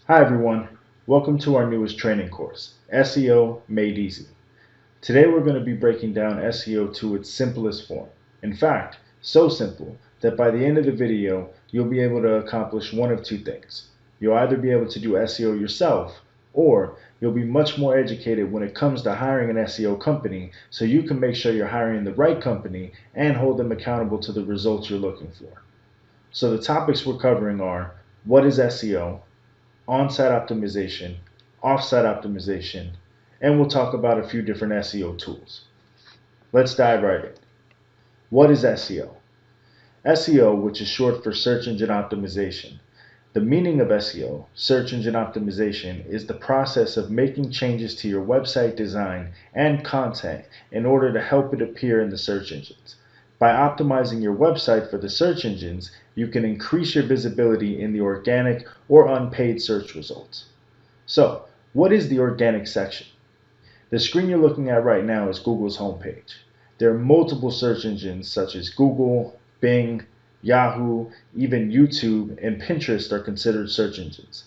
Hi everyone, welcome to our newest training course, SEO Made Easy. Today we're going to be breaking down SEO to its simplest form. In fact, so simple that by the end of the video, you'll be able to accomplish one of two things. You'll either be able to do SEO yourself, or you'll be much more educated when it comes to hiring an SEO company so you can make sure you're hiring the right company and hold them accountable to the results you're looking for. So the topics we're covering are: what is SEO, on-site optimization, off-site optimization, and we'll talk about a few different SEO tools. Let's dive right in. What is SEO? SEO, which is short for search engine optimization. The meaning of SEO, search engine optimization, is the process of making changes to your website design and content in order to help it appear in the search engines. By optimizing your website for the search engines, you can increase your visibility in the organic or unpaid search results. So, what is the organic section? The screen you're looking at right now is Google's homepage. There are multiple search engines such as Google, Bing, Yahoo, even YouTube, and Pinterest are considered search engines.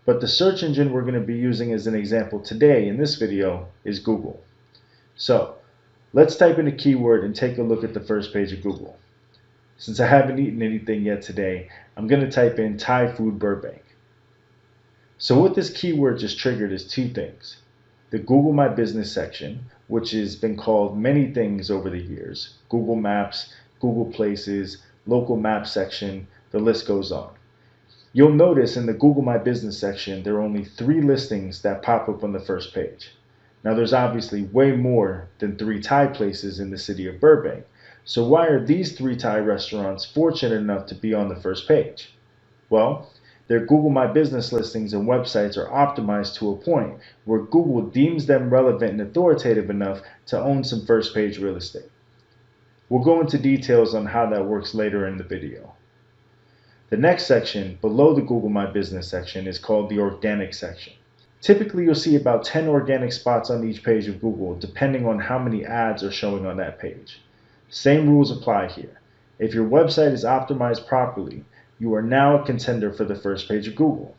But the search engine we're going to be using as an example today in this video is Google. So, let's type in a keyword and take a look at the first page of Google. Since I haven't eaten anything yet today, I'm going to type in Thai food Burbank. So what this keyword just triggered is two things. The Google My Business section, which has been called many things over the years: Google Maps, Google Places, Local Map section, the list goes on. You'll notice in the Google My Business section there are only 3 listings that pop up on the first page. Now there's obviously way more than 3 Thai places in the city of Burbank, so why are these 3 Thai restaurants fortunate enough to be on the first page? Well, their Google My Business listings and websites are optimized to a point where Google deems them relevant and authoritative enough to own some first page real estate. We'll go into details on how that works later in the video. The next section, below the Google My Business section, is called the organic section. Typically, you'll see about 10 organic spots on each page of Google, depending on how many ads are showing on that page. Same rules apply here. If your website is optimized properly, you are now a contender for the first page of Google.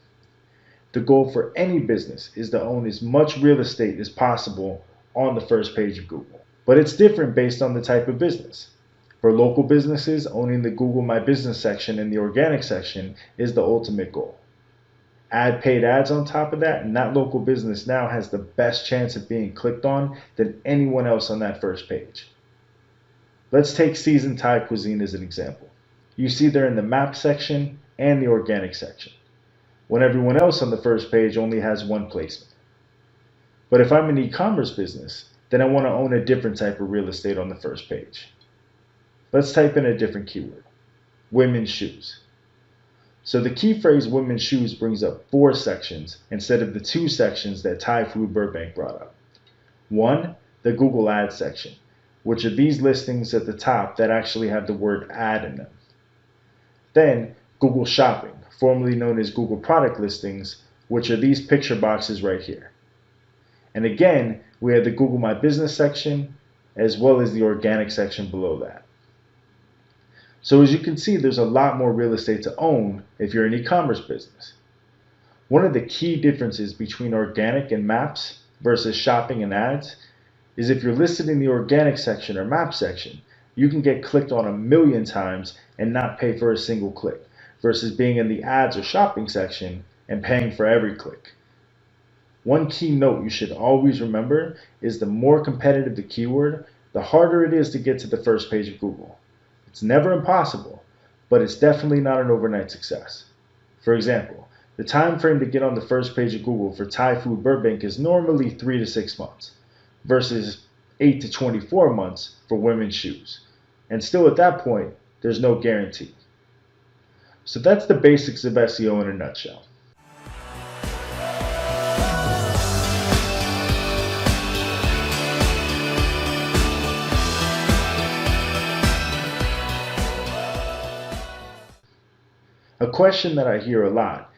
The goal for any business is to own as much real estate as possible on the first page of Google. But it's different based on the type of business. For local businesses, owning the Google My Business section and the organic section is the ultimate goal. Add paid ads on top of that, and that local business now has the best chance of being clicked on than anyone else on that first page. Let's take seasoned Thai cuisine as an example. You see they're in the map section and the organic section, when everyone else on the first page only has one placement. But if I'm an e-commerce business, then I want to own a different type of real estate on the first page. Let's type in a different keyword: women's shoes. So the key phrase women's shoes brings up 4 sections instead of the 2 sections that Thai Food Burbank brought up. 1, the Google Ads section, which are these listings at the top that actually have the word ad in them. Then Google Shopping, formerly known as Google Product Listings, which are these picture boxes right here. And again, we have the Google My Business section as well as the organic section below that. So as you can see, there's a lot more real estate to own if you're an e-commerce business. One of the key differences between organic and maps versus shopping and ads is if you're listed in the organic section or map section, you can get clicked on 1,000,000 times and not pay for a single click, versus being in the ads or shopping section and paying for every click. One key note you should always remember is the more competitive the keyword, the harder it is to get to the first page of Google. It's never impossible, but it's definitely not an overnight success. For example, the time frame to get on the first page of Google for Thai Food Burbank is normally 3 to 6 months, versus 8 to 24 months for women's shoes. And still at that point, there's no guarantee. So that's the basics of SEO in a nutshell. A question that I hear a lot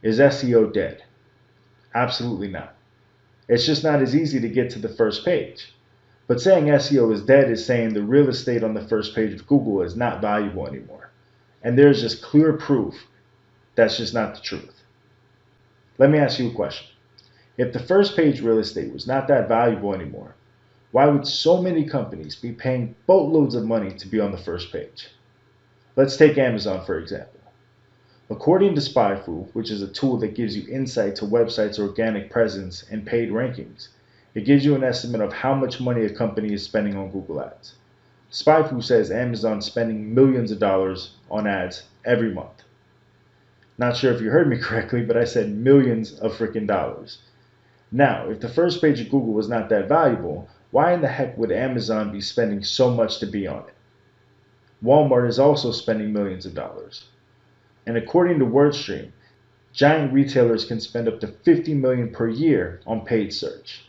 is SEO dead? Absolutely not. It's just not as easy to get to the first page. But saying SEO is dead is saying the real estate on the first page of Google is not valuable anymore. And there's just clear proof that's just not the truth. Let me ask you a question. If the first page real estate was not that valuable anymore, why would so many companies be paying boatloads of money to be on the first page? Let's take Amazon for example. According to SpyFu, which is a tool that gives you insight to websites' organic presence and paid rankings, it gives you an estimate of how much money a company is spending on Google Ads. SpyFu says Amazon's spending millions of dollars on ads every month. Not sure if you heard me correctly, but I said millions of freaking dollars. Now, if the first page of Google was not that valuable, why in the heck would Amazon be spending so much to be on it? Walmart is also spending millions of dollars. And according to WordStream, giant retailers can spend up to $50 million per year on paid search.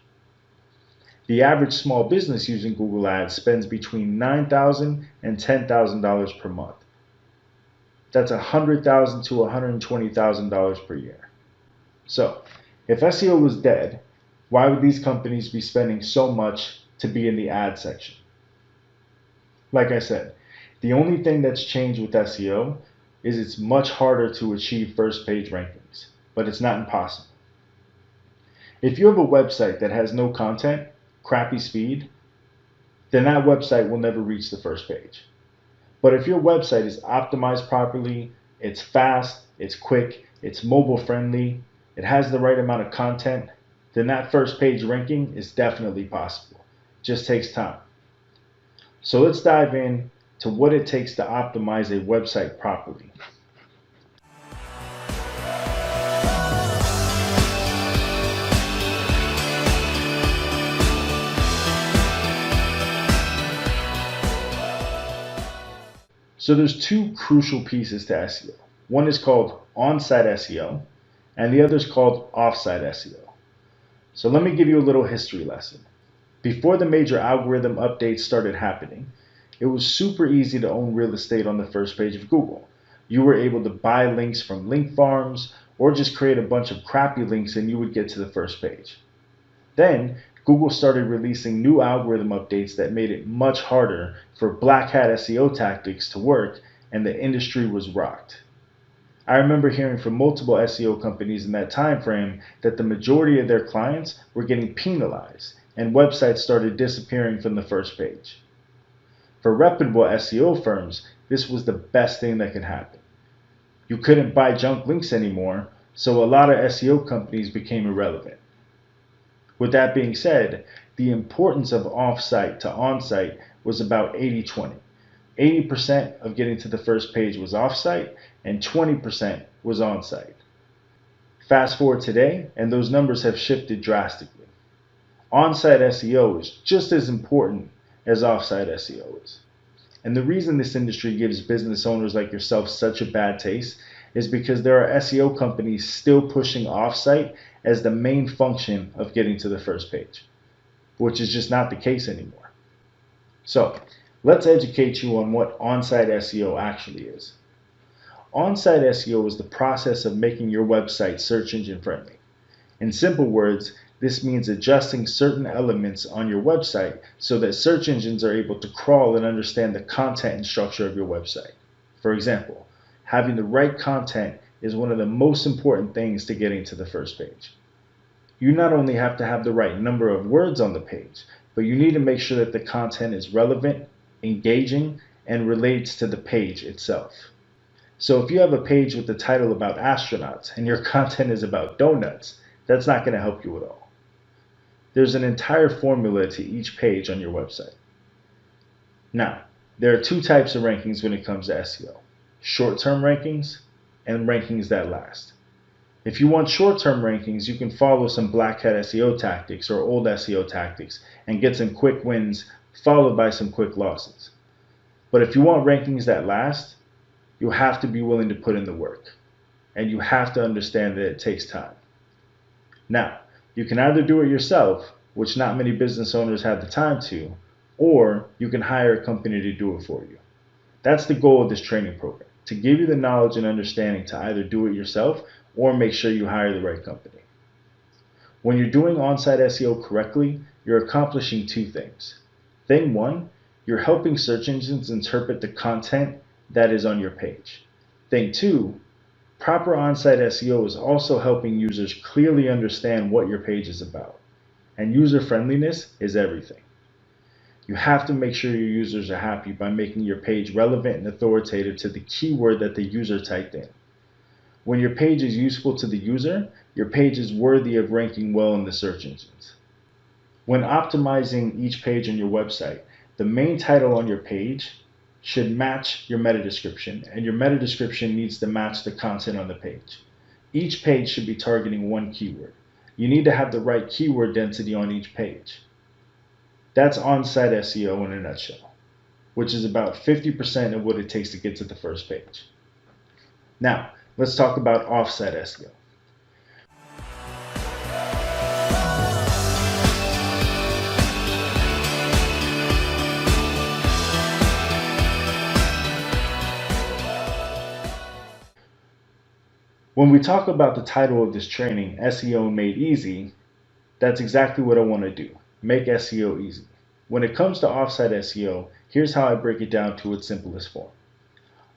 The average small business using Google Ads spends between $9,000 and $10,000 per month. That's $100,000 to $120,000 per year. So, if SEO was dead, why would these companies be spending so much to be in the ad section? Like I said, the only thing that's changed with SEO is it's much harder to achieve first page rankings, but it's not impossible. If you have a website that has no content, crappy speed, then that website will never reach the first page. But if your website is optimized properly, it's fast, it's quick, it's mobile friendly, it has the right amount of content, then that first page ranking is definitely possible. It just takes time. So let's dive in to what it takes to optimize a website properly. So there's two crucial pieces to SEO. One is called on-site SEO, and the other is called off-site SEO. So let me give you a little history lesson. Before the major algorithm updates started happening, it was super easy to own real estate on the first page of Google. You were able to buy links from link farms or just create a bunch of crappy links and you would get to the first page. Then Google started releasing new algorithm updates that made it much harder for black hat SEO tactics to work, and the industry was rocked. I remember hearing from multiple SEO companies in that time frame that the majority of their clients were getting penalized and websites started disappearing from the first page. For reputable SEO firms, this was the best thing that could happen. You couldn't buy junk links anymore, so a lot of SEO companies became irrelevant. With that being said, the importance of off-site to on-site was about 80-20. 80% of getting to the first page was off-site and 20% was on-site. Fast forward today, and those numbers have shifted drastically. On-site SEO is just as important as off-site SEO is. And the reason this industry gives business owners like yourself such a bad taste is because there are SEO companies still pushing off-site as the main function of getting to the first page, which is just not the case anymore. So, let's educate you on what on-site SEO actually is. On-site SEO is the process of making your website search engine friendly. In simple words, this means adjusting certain elements on your website so that search engines are able to crawl and understand the content and structure of your website. For example, having the right content is one of the most important things to getting to the first page. You not only have to have the right number of words on the page, but you need to make sure that the content is relevant, engaging, and relates to the page itself. So if you have a page with the title about astronauts and your content is about donuts, that's not going to help you at all. There's an entire formula to each page on your website. Now, there are two types of rankings when it comes to SEO. Short-term rankings and rankings that last. If you want short-term rankings, you can follow some black hat SEO tactics or old SEO tactics and get some quick wins followed by some quick losses. But if you want rankings that last, you have to be willing to put in the work. And you have to understand that it takes time. Now, you can either do it yourself, which not many business owners have the time to, or you can hire a company to do it for you. That's the goal of this training program, to give you the knowledge and understanding to either do it yourself or make sure you hire the right company. When you're doing on-site SEO correctly, you're accomplishing two things. Thing one, you're helping search engines interpret the content that is on your page. Thing two, Proper on-site SEO is also helping users clearly understand what your page is about. And user friendliness is everything. You have to make sure your users are happy by making your page relevant and authoritative to the keyword that the user typed in. When your page is useful to the user, your page is worthy of ranking well in the search engines. When optimizing each page on your website, the main title on your page should match your meta description, and your meta description needs to match the content on the page. Each page should be targeting one keyword. You need to have the right keyword density on each page. That's on-site SEO in a nutshell, which is about 50% of what it takes to get to the first page. Now, let's talk about off-site SEO. When we talk about the title of this training, SEO Made Easy, that's exactly what I want to do. Make SEO easy. When it comes to offsite SEO, here's how I break it down to its simplest form.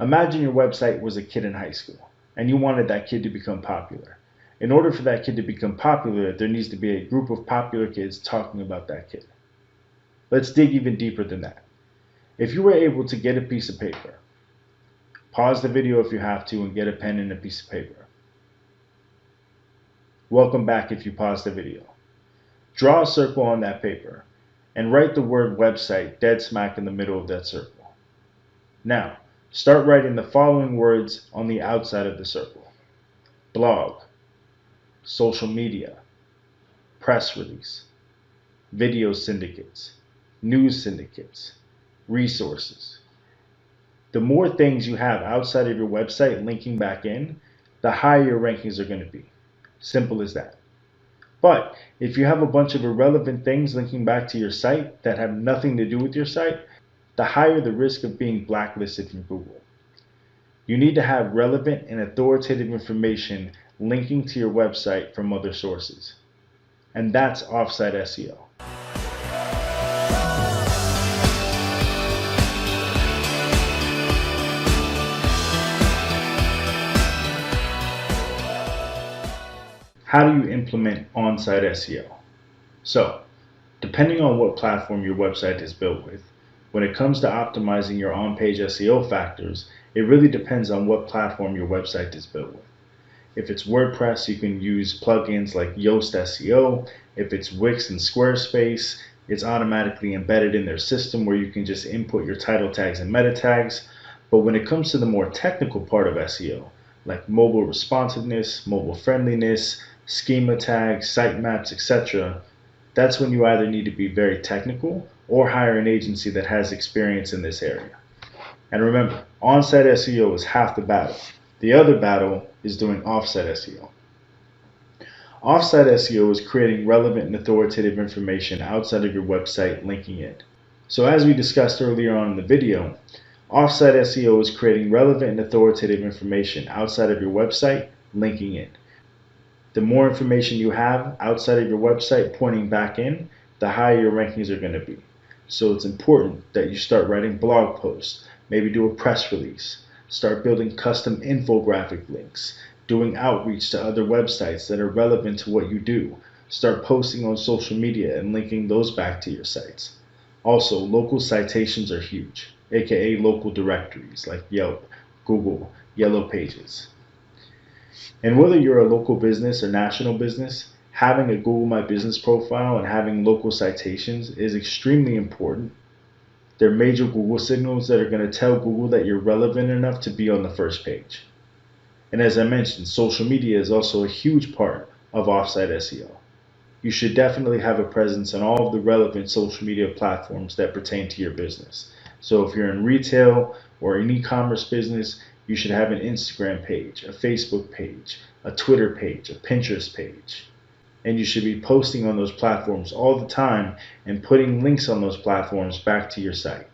Imagine your website was a kid in high school, and you wanted that kid to become popular. In order for that kid to become popular, there needs to be a group of popular kids talking about that kid. Let's dig even deeper than that. If you were able to get a piece of paper, pause the video if you have to and get a pen and a piece of paper. Welcome back if you paused the video. Draw a circle on that paper and write the word website dead smack in the middle of that circle. Now, start writing the following words on the outside of the circle: blog, social media, press release, video syndicates, news syndicates, resources. The more things you have outside of your website linking back in, the higher your rankings are going to be. Simple as that. But if you have a bunch of irrelevant things linking back to your site that have nothing to do with your site, the higher the risk of being blacklisted from Google. You need to have relevant and authoritative information linking to your website from other sources. And that's offsite SEO. How do you implement on-site SEO? So, depending on what platform your website is built with, when it comes to optimizing your on-page SEO factors, it really depends on what platform your website is built with. If it's WordPress, you can use plugins like Yoast SEO. If it's Wix and Squarespace, it's automatically embedded in their system where you can just input your title tags and meta tags. But when it comes to the more technical part of SEO, like mobile responsiveness, mobile friendliness, schema tags, sitemaps, etc., that's when you either need to be very technical or hire an agency that has experience in this area. And remember, on-site SEO is half the battle. The other battle is doing off-site SEO. Off-site SEO is creating relevant and authoritative information outside of your website linking it. So as we discussed earlier on in the video, off-site SEO is creating relevant and authoritative information outside of your website linking it. The more information you have outside of your website pointing back in, the higher your rankings are going to be. So it's important that you start writing blog posts, maybe do a press release, start building custom infographic links, doing outreach to other websites that are relevant to what you do, start posting on social media and linking those back to your sites. Also, local citations are huge, aka local directories like Yelp, Google, Yellow Pages. And whether you're a local business or national business, having a Google My Business profile and having local citations is extremely important. They're major Google signals that are going to tell Google that you're relevant enough to be on the first page. And as I mentioned, social media is also a huge part of offsite SEO. You should definitely have a presence on all of the relevant social media platforms that pertain to your business. So if you're in retail or an e-commerce business, you should have an Instagram page, a Facebook page, a Twitter page, a Pinterest page. And you should be posting on those platforms all the time and putting links on those platforms back to your site.